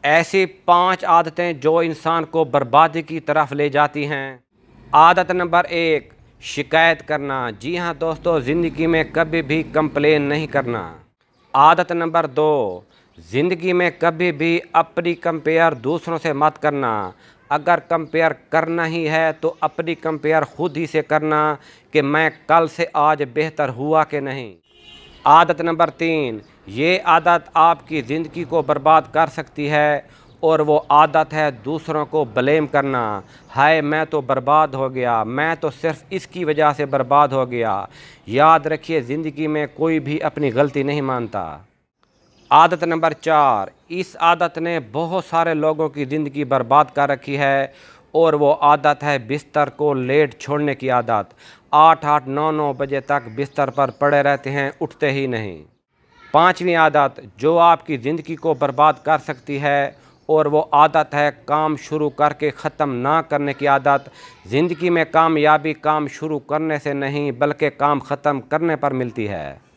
ऐसी 5 आदतें जो इंसान को बर्बादी की तरफ ले जाती हैं। आदत नंबर 1, शिकायत करना। जी हाँ दोस्तों, ज़िंदगी में कभी भी कंप्लेन नहीं करना। आदत नंबर 2, ज़िंदगी में कभी भी अपनी कंपेयर दूसरों से मत करना। अगर कंपेयर करना ही है तो अपनी कंपेयर खुद ही से करना कि मैं कल से आज बेहतर हुआ कि नहीं। आदत नंबर 3, ये आदत आपकी ज़िंदगी को बर्बाद कर सकती है और वो आदत है दूसरों को ब्लेम करना। हाय मैं तो बर्बाद हो गया, मैं तो सिर्फ इसकी वजह से बर्बाद हो गया। याद रखिए, ज़िंदगी में कोई भी अपनी गलती नहीं मानता। आदत नंबर 4, इस आदत ने बहुत सारे लोगों की ज़िंदगी बर्बाद कर रखी है और वो आदत है बिस्तर को लेट छोड़ने की आदत। 8-8, 9-9 बजे तक बिस्तर पर पड़े रहते हैं, उठते ही नहीं। 5वीं आदत जो आपकी ज़िंदगी को बर्बाद कर सकती है और वो आदत है काम शुरू करके ख़त्म ना करने की आदत। ज़िंदगी में कामयाबी काम शुरू करने से नहीं बल्कि काम ख़त्म करने पर मिलती है।